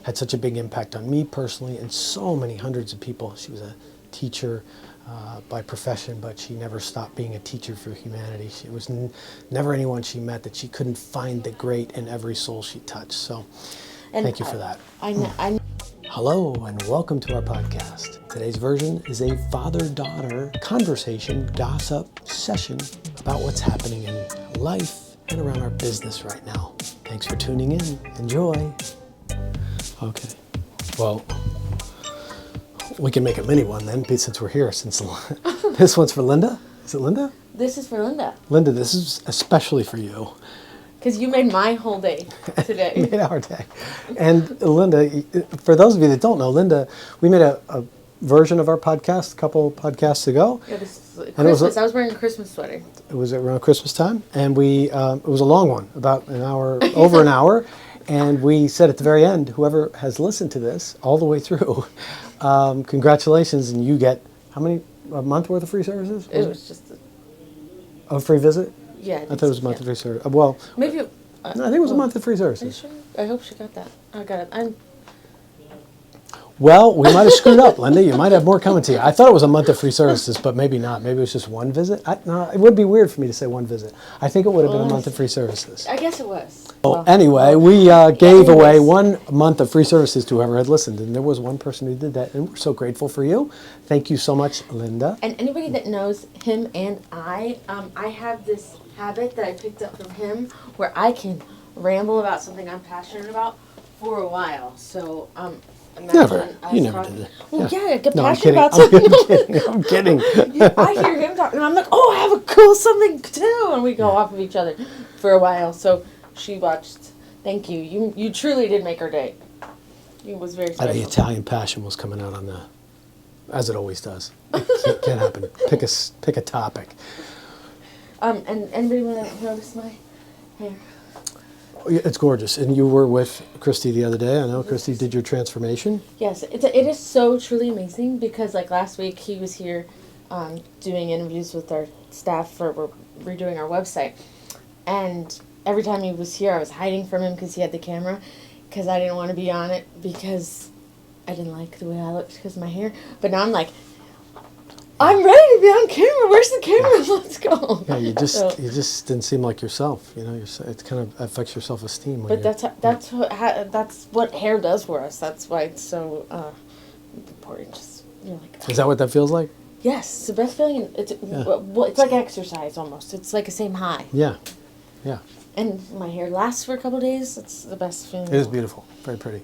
had such a big impact on me personally and so many hundreds of people. She was a teacher by profession, but she never stopped being a teacher for humanity. She was never anyone she met that she couldn't find the great in every soul she touched. So thank you for that. Hello and welcome to our podcast. Today's version is a father-daughter conversation, gossip session about what's happening in life and around our business right now. Thanks for tuning in. Enjoy. Okay. Well, we can make a mini one then, since we're here. Since this one's for Linda. Is it Linda? This is for Linda. Linda, this is especially for you. Because you made my whole day today. Made our day. And Linda, for those of you that don't know, Linda, we made a version of our podcast a couple podcasts ago. Yeah, this was Christmas. I was wearing a Christmas sweater. It was around Christmas time, and it was a long one, about an hour, over an hour. And we said at the very end, whoever has listened to this all the way through, congratulations, and you get a month worth of free services? It was just a free visit? Yeah. I thought it was a month of free service. Well, maybe. No, I think it was a month of free services. Are you sure? I hope she got that. I got it. Well, we might have screwed up, Linda. You might have more coming to you. I thought it was a month of free services, but maybe not. Maybe it was just one visit. No, it would be weird for me to say one visit. I think it would have been a month of free services. I guess it was. Well, anyway, we gave away 1 month of free services to whoever had listened, and there was one person who did that, and we're so grateful for you. Thank you so much, Linda. And anybody that knows him and I have this habit that I picked up from him where I can ramble about something I'm passionate about for a while. So, Never. You never did it. Well, yeah, I get No, passionate about I'm something. I'm kidding. I hear him talking, and I'm like, oh, I have a cool something too. And we go off of each other for a while. So she watched. Thank you. You truly did make her day. It was very special. The Italian passion was coming out on as it always does. It can't happen. Pick a topic. And anybody want to notice my hair? It's gorgeous. And you were with Christy the other day. I know Christy did your transformation. Yes, it is so truly amazing because like last week he was here doing interviews with our staff we're redoing our website. And every time he was here I was hiding from him because he had the camera because I didn't want to be on it because I didn't like the way I looked because of my hair. But now I'm like, I'm ready to be on camera. Where's the camera? Let's go. Yeah, you just didn't seem like yourself. You know, it kind of affects your self-esteem. But that's what hair does for us. That's why it's so important. Just Is that what that feels like? Yes, it's the best feeling. It's like exercise almost. It's like a same high. Yeah. And my hair lasts for a couple of days. It's the best feeling. It is beautiful. Very pretty.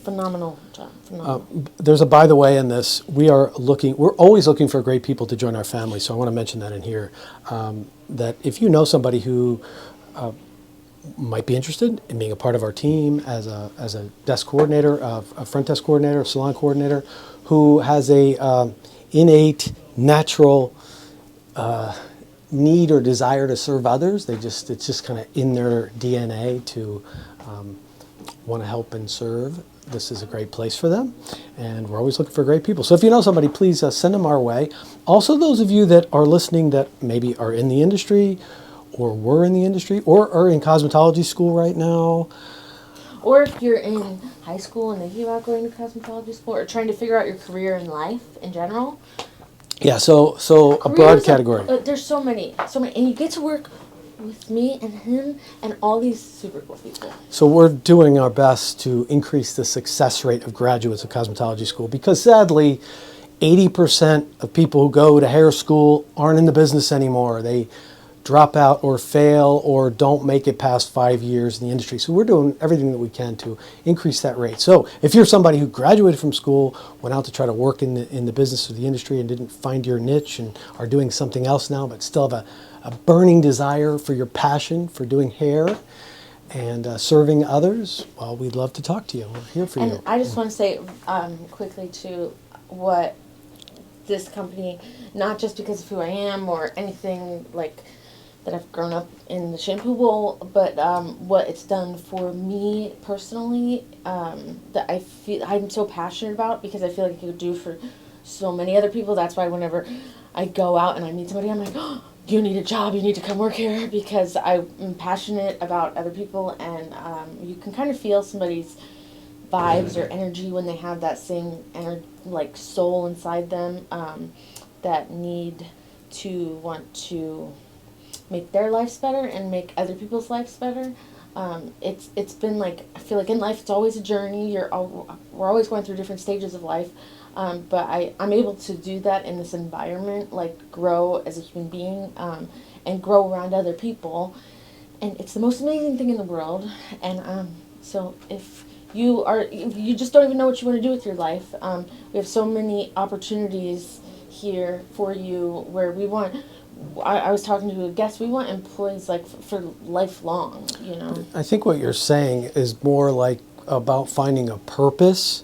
Phenomenal job. Phenomenal. There's a by the way in this. We're always looking for great people to join our family. So I want to mention that in here. That if you know somebody who might be interested in being a part of our team as a desk coordinator, a front desk coordinator, a salon coordinator, who has a innate, natural need or desire to serve others. It's just kind of in their DNA to want to help and serve. This is a great place for them, and we're always looking for great people. So if you know somebody, please send them our way. Also, those of you that are listening that maybe are in the industry or were in the industry or are in cosmetology school right now. Or if you're in high school and thinking about going to cosmetology school or trying to figure out your career in life in general. Yeah, so a broad category. There's so many, and you get to work with me and him and all these super cool people. So we're doing our best to increase the success rate of graduates of cosmetology school because sadly, 80% of people who go to hair school aren't in the business anymore. They drop out or fail or don't make it past 5 years in the industry. So we're doing everything that we can to increase that rate. So if you're somebody who graduated from school, went out to try to work in the business or the industry and didn't find your niche and are doing something else now but still have a burning desire for your passion for doing hair and serving others, well, we'd love to talk to you. We're here for you. And I just want to say quickly to what this company, not just because of who I am or anything like that I've grown up in the shampoo bowl, but what it's done for me personally, that I feel I'm so passionate about because I feel like it could do for so many other people. That's why whenever I go out and I meet somebody, I'm like, oh, you need a job, you need to come work here, because I'm passionate about other people, and you can kind of feel somebody's vibes or energy when they have that same like soul inside them, that need to want to make their lives better and make other people's lives better. It's been like, I feel like in life it's always a journey. We're always going through different stages of life, but I'm able to do that in this environment, like grow as a human being, and grow around other people, and it's the most amazing thing in the world. And so if you just don't even know what you want to do with your life, we have so many opportunities here for you where we want. I was talking to a guest. We want employees like for lifelong. I think what you're saying is more like about finding a purpose.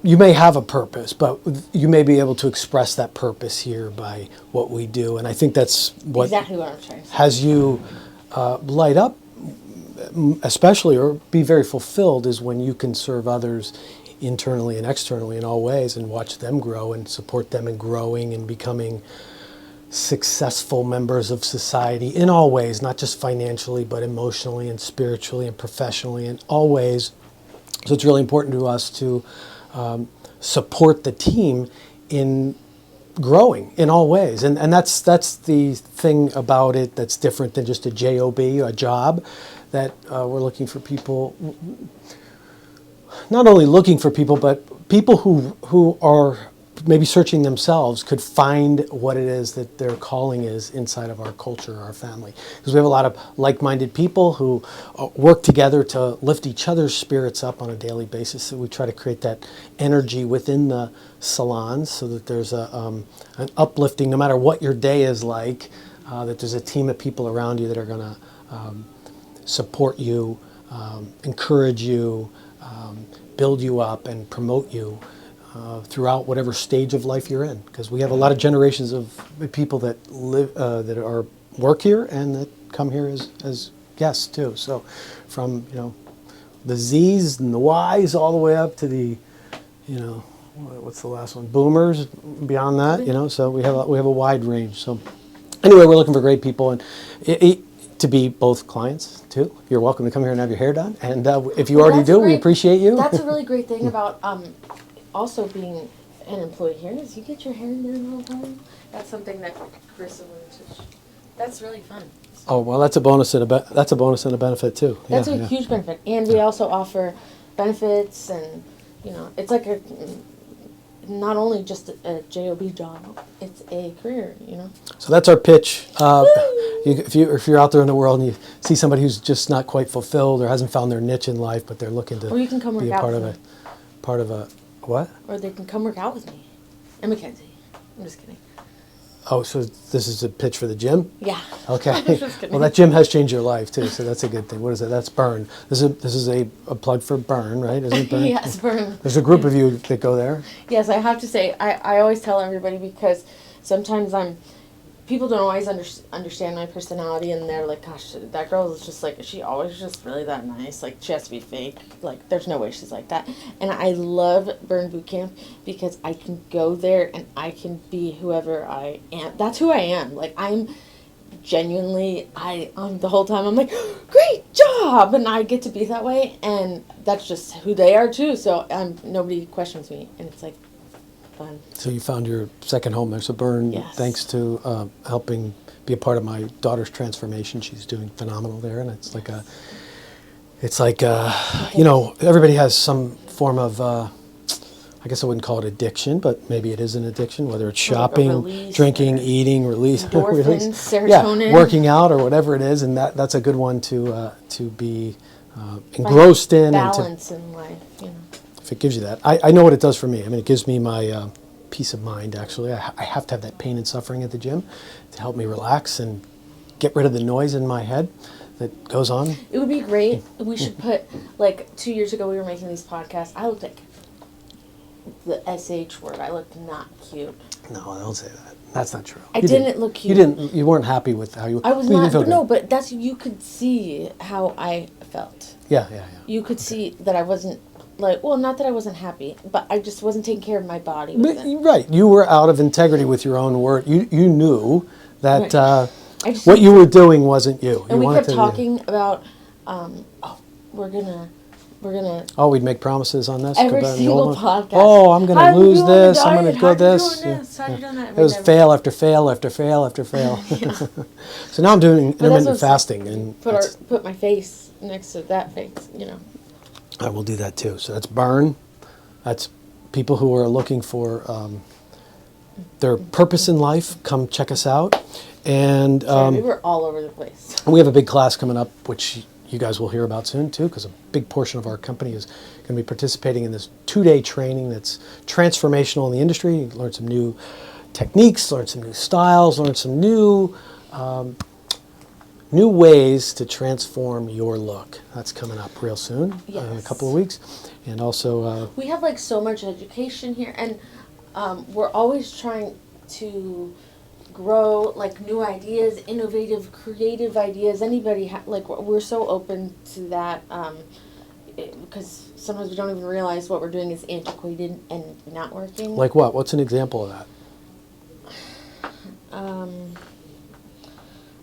You may have a purpose, but you may be able to express that purpose here by what we do. And I think that's what exactly what I'm trying to say. Has you light up, especially, or be very fulfilled, is when you can serve others internally and externally in all ways and watch them grow and support them in growing and becoming successful members of society in all ways, not just financially, but emotionally and spiritually and professionally in all ways. So it's really important to us to support the team in growing in all ways. And that's the thing about it that's different than just a job, a job, that we're looking for people, not only looking for people, but people who are maybe searching themselves could find what it is that their calling is inside of our culture, our family. Because we have a lot of like-minded people who work together to lift each other's spirits up on a daily basis. So we try to create that energy within the salons so that there's an uplifting, no matter what your day is like, that there's a team of people around you that are going to support you, encourage you, build you up, and promote you throughout whatever stage of life you're in, because we have a lot of generations of people that live that work here and that come here as guests too. So from the Z's and the Y's all the way up to the what's the last one, boomers, beyond that, so we have a wide range. So anyway, we're looking for great people, and to be both clients too. You're welcome to come here and have your hair done, and if you already do, we appreciate you. That's a really great thing about also being an employee here is you get your hair done all the time. That's something that Carissa wanted to. That's really fun. So. Oh well, that's a bonus and a benefit too. That's a huge benefit, and we also offer benefits, and it's like not only just a job job, it's a career. So that's our pitch. If you're out there in the world and you see somebody who's just not quite fulfilled or hasn't found their niche in life, but they're looking to or you can come work be out part of a what? Or they can come work out with me and Mackenzie. I'm just kidding. Oh, so this is a pitch for the gym? Yeah. Okay. Just kidding. Well, that gym has changed your life too, so that's a good thing. What is it? That's Burn. This is a plug for Burn, right? Isn't it Burn? Yes, Burn. There's a group of you that go there. Yes, I have to say, I always tell everybody, because sometimes people don't always understand my personality, and they're like, gosh, that girl is just like, is she always just really that nice? Like, she has to be fake. Like, there's no way she's like that. And I love Burn Boot Camp because I can go there and I can be whoever I am. That's who I am. Like, I'm genuinely, the whole time I'm like, great job! And I get to be that way, and that's just who they are too. So nobody questions me, and it's like, fun. So you found your second home there. So Burn, yes. Thanks to helping be a part of my daughter's transformation. She's doing phenomenal there, and it's like everybody has some form of I guess I wouldn't call it addiction, but maybe it is an addiction, whether it's shopping, drinking, eating, release, serotonin, working out, or whatever it is, and that's a good one to be engrossed in, balance in life, If it gives you that, I know what it does for me. I mean, it gives me my peace of mind. Actually, I have to have that pain and suffering at the gym to help me relax and get rid of the noise in my head that goes on. It would be great. We should put, like, 2 years ago we were making these podcasts. I looked like the SH word. I looked not cute. No, don't say that. That's not true. I didn't look cute. You weren't happy with how you. I was not. No, but you could see how I felt. Yeah. You could see that I wasn't. Not that I wasn't happy, but I just wasn't taking care of my body. Right. You were out of integrity with your own word. You knew that right. What you were doing wasn't you. And we kept talking about, we're going to we're gonna Oh, we'd make promises on this? every Go back to the single old one? podcast. Oh, I'm going How to you lose doing the this. I'm going diet? to How go you this. doing this? How you doing that? It We was never- fail after fail after fail after fail. So now I'm doing But that's intermittent what's fasting, and put my face next to that face, you know. I will do that too. So that's burn. That's people who are looking for their purpose in life. Come check us out. And Sorry, we were all over the place. we have a big class coming up, which you guys will hear about soon too, because a big portion of our company is going to be participating in this 2-day training that's transformational in the industry. You learn some new techniques, learn some new styles, learn some new ways to transform your look. That's coming up real soon, in a Yes. couple of weeks. And also, We have like so much education here, and we're always trying to grow like new ideas, innovative, creative ideas. Anybody like we're so open to that because sometimes we don't even realize what we're doing is antiquated and not working. like what? What's an example of that?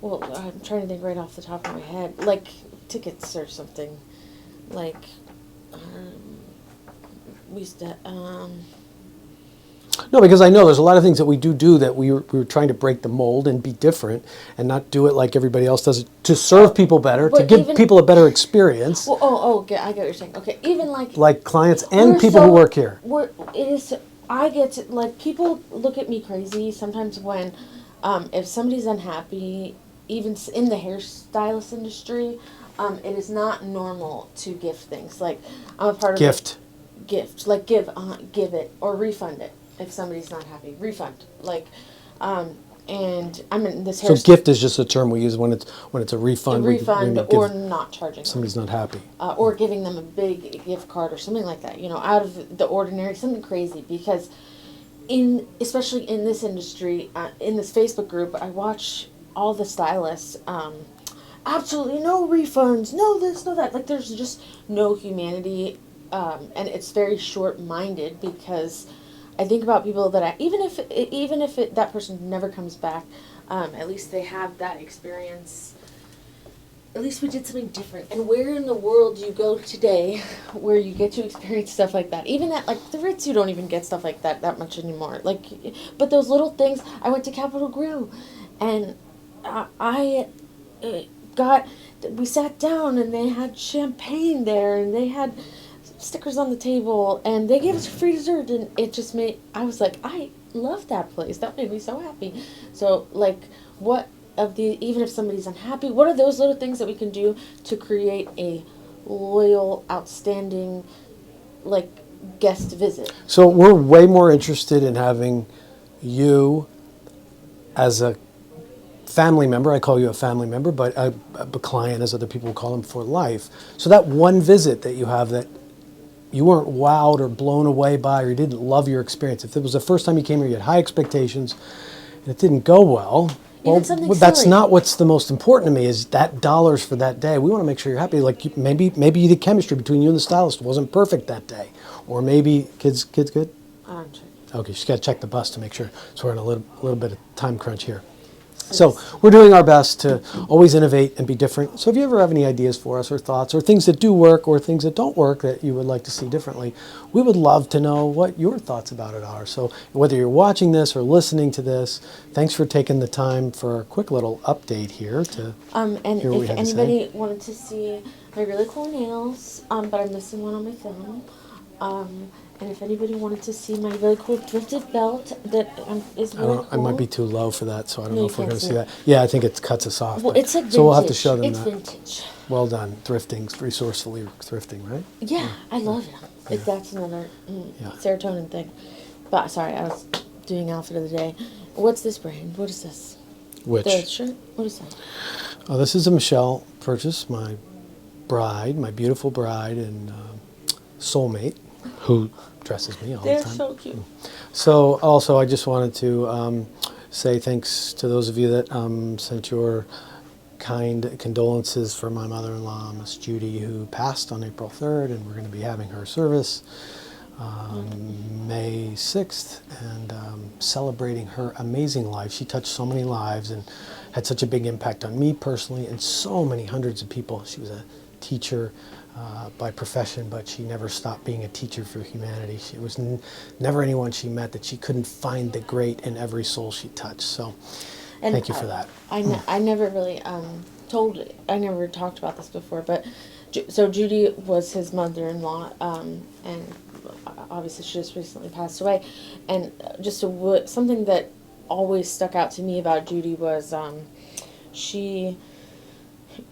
Well, I'm trying to think right off the top of my head, like tickets or something, like we used to. No, because I know there's a lot of things that we do that we were trying to break the mold and be different and not do it like everybody else does it, to serve people better, to But give even- people a better experience, Well, okay, I get what you're saying. Okay, even like clients and we're people so- who work here. I get to, like, people look at me crazy sometimes when, if somebody's unhappy, even in the hairstylist industry, it is not normal to gift things. Like, I'm a part of Gift. Gift, like give it or refund it if somebody's not happy. Refund, like, and I'm in this So gift is just a term we use when it's a refund. refund we or give not charging. somebody's not happy. Or giving them a big gift card or something like that, you know, out of the ordinary, something crazy. Because especially in this industry, in this Facebook group, I watch all the stylists, absolutely no refunds, no this, no that. Like, there's just no humanity, and it's very short-minded because I think about people that even if that person never comes back, at least they have that experience. At least we did something different. And where in the world do you go today where you get to experience stuff like that? Even at, like, the Ritz, you don't even get stuff like that much anymore. Like, but those little things, I went to Capitol Grill, and we sat down, and they had champagne there, and they had stickers on the table, and they gave us free dessert, and it just I was like, I love that place. That made me so happy. So, like, even if somebody's unhappy, what are those little things that we can do to create a loyal, outstanding, like, guest visit? So we're way more interested in having you as a family member. I call you a family member, but a client, as other people call them, for life. So that one visit that you have that you weren't wowed or blown away by, or you didn't love your experience. If it was the first time you came here, you had high expectations, and it didn't go well. Well, that's silly. not what's the most important to me. Is that dollars for that day? We want to make sure you're happy. Like, maybe the chemistry between you and the stylist wasn't perfect that day, or maybe kids good. I'm checking. Okay, she's got to check the bus to make sure. So we're in a little bit of time crunch here. So we're doing our best to always innovate and be different. So if you ever have any ideas for us or thoughts or things that do work or things that don't work that you would like to see differently, we would love to know what your thoughts about it are. So whether you're watching this or listening to this, thanks for taking the time for a quick little update here to And hear what we if had to say. anybody wanted to see my really cool nails, but I'm missing one on my film. And if anybody wanted to see my really cool thrifted belt that is really cool. I might be too low for that, so I don't No, know you if we're can't going to see see it. that. Yeah, I think it cuts us off. Well, but- it's like vintage. so we'll have to show them It's that. vintage. Well done, thrifting, resourcefully thrifting, right? Yeah, I love it. Like, that's another Yeah. serotonin thing. But sorry, I was doing outfit of the day. What's this brand? What is this? Which? The shirt? What is that? Oh, this is a Michelle purchase, my bride, my beautiful bride and soulmate, who dresses me all They're the time. so cute. So also, I just wanted to say thanks to those of you that sent your kind condolences for my mother-in-law, Miss Judy, who passed on April 3rd, and we're going to be having her service May 6th, and celebrating her amazing life. She touched so many lives and had such a big impact on me personally and so many hundreds of people. She was a teacher, by profession, but she never stopped being a teacher for humanity. She was never anyone she met that she couldn't find the great in every soul she touched. So And thank you for that. I never really I never talked about this before, but so Judy was his mother-in-law, and obviously she just recently passed away. And just something that always stuck out to me about Judy was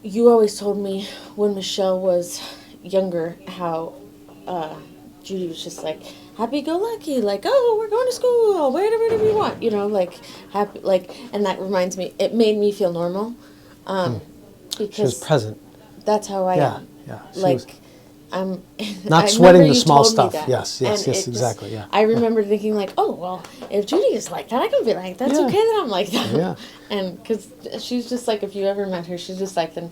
you always told me when Michelle was younger how Judy was just like happy-go-lucky, like, oh, we're going to school, whatever you want, like happy, like, and that reminds me, it made me feel normal, because She was present. that's how I am. Yeah. Like, I'm Not I sweating remember the you small told me stuff. that. Yes, And it just- exactly. Yeah. I remember thinking like, oh well, if Judy is like that, I can be like that's Yeah. okay that I'm like that. Yeah. And because she's just like, if you ever met her, she's just like, then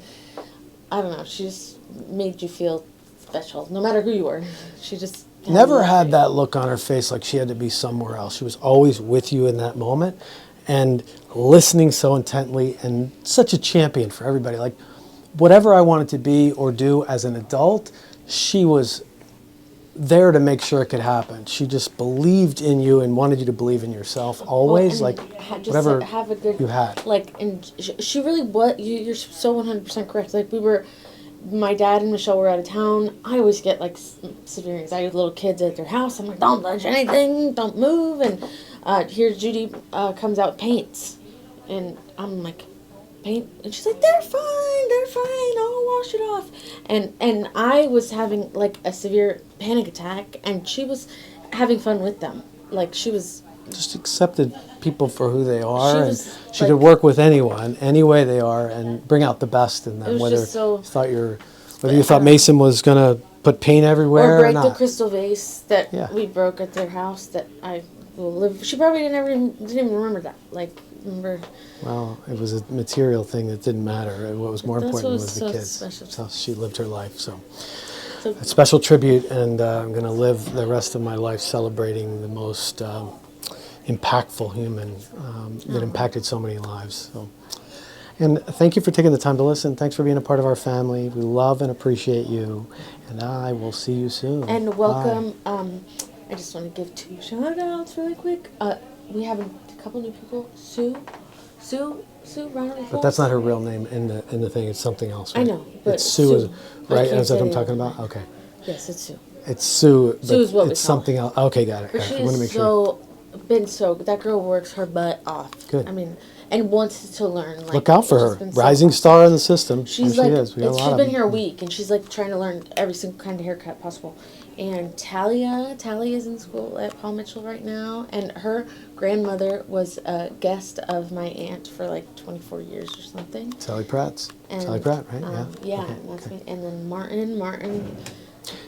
I don't know, she just made you feel special, no matter who you were. She just Never had that look on her face like she had to be somewhere else. She was always with you in that moment and listening so intently, and such a champion for everybody. Like, whatever I wanted to be or do as an adult, she was there to make sure it could happen. She just believed in you and wanted you to believe in yourself always. Well, and like, just whatever have a good you had. like, and she really was. You're so 100% correct. Like, my dad and Michelle were out of town. I always get like severe anxiety with little kids at their house. I'm like, don't touch anything, don't move. And here Judy comes out with paints, and I'm like, paint, and she's like, they're fine, I'll wash it off. And I was having like a severe panic attack, and she was having fun with them. Like, she was Just accepted people for who they are, and was, she like- could work with anyone, any way they are, and bring out the best in them. It was Whether just so- you thought Mason was gonna put paint everywhere or or break the not. crystal vase that Yeah. we broke at their house that I will live. She probably didn't even remember that. Like, remember. Well, it was a material thing that didn't matter. What was more That's important what was was the so kids. special. So she lived her life. So So a special tribute, and I'm going to live the rest of my life celebrating the most impactful human that impacted so many lives. So, and thank you for taking the time to listen. Thanks for being a part of our family. We love and appreciate you, and I will see you soon. and Bye. welcome. I just want to give 2 shout outs really quick. We have a couple new people. Sue, round of applause. But that's not her real name in the thing. It's something else. I Right? know, but it's Sue, Sue. I right? can't Is that what I'm say talking it. about? Okay. Yes, it's Sue. It's Sue, but Sue is what we it's call something else. Okay, got it. But Got she it. I want to make is sure. that girl works her butt off. Good. I mean, and wants to learn. Like, Look out for she's her. been so Rising awesome. star in the system. She's and like, she is. We got a lot she's of been them. here a week, and she's like trying to learn every single kind of haircut possible. And Tally is in school at Paul Mitchell right now, and her grandmother was a guest of my aunt for like 24 years or something. Sally Pratt's. And, Sally Pratt, right? Yeah, Okay, and that's okay. me. And then Martin.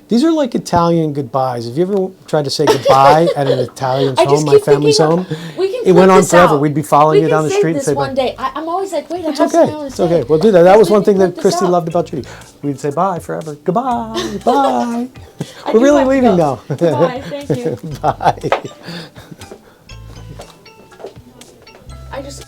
These are like Italian goodbyes. Have you ever tried to say goodbye at an Italian's I just home, my keep family's thinking home? we can It went flip on this forever. out. We'd be following We you can down the save street and this say one bye. day. I'm always like, wait, I It's have something I okay. want It's to say. okay. We'll do that. That was We one can thing flip that this Christy out. loved about Judy. We'd say bye forever. Goodbye. Bye. I We're do really have to leaving go. now. Goodbye, thank you. Bye.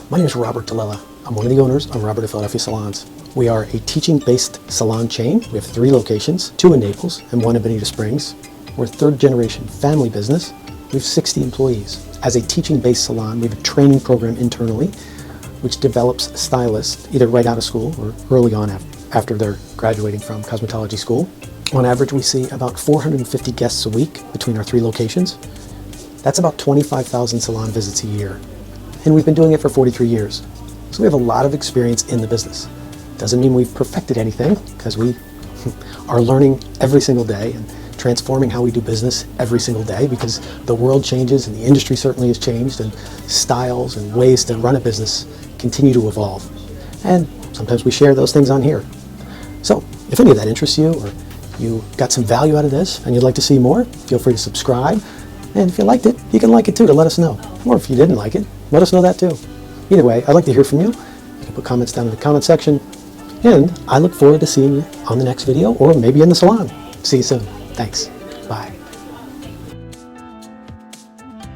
My name is Robert DeLella. I'm one of the owners of Robert of Philadelphia Salons. We are a teaching-based salon chain. We have 3 locations, 2 in Naples and 1 in Bonita Springs. We're a 3rd-generation family business. We have 60 employees. As a teaching-based salon, we have a training program internally which develops stylists either right out of school or early on after they're graduating from cosmetology school. On average, we see about 450 guests a week between our 3 locations. That's about 25,000 salon visits a year. And we've been doing it for 43 years. So we have a lot of experience in the business. Doesn't mean we've perfected anything, because we are learning every single day and transforming how we do business every single day, because the world changes and the industry certainly has changed, and styles and ways to run a business continue to evolve. And sometimes we share those things on here. So if any of that interests you, or you got some value out of this and you'd like to see more, feel free to subscribe. And if you liked it, you can like it too to let us know. Or if you didn't like it, let us know that too. Either way, I'd like to hear from you. You can put comments down in the comment section. And I look forward to seeing you on the next video, or maybe in the salon. See you soon. Thanks. Bye.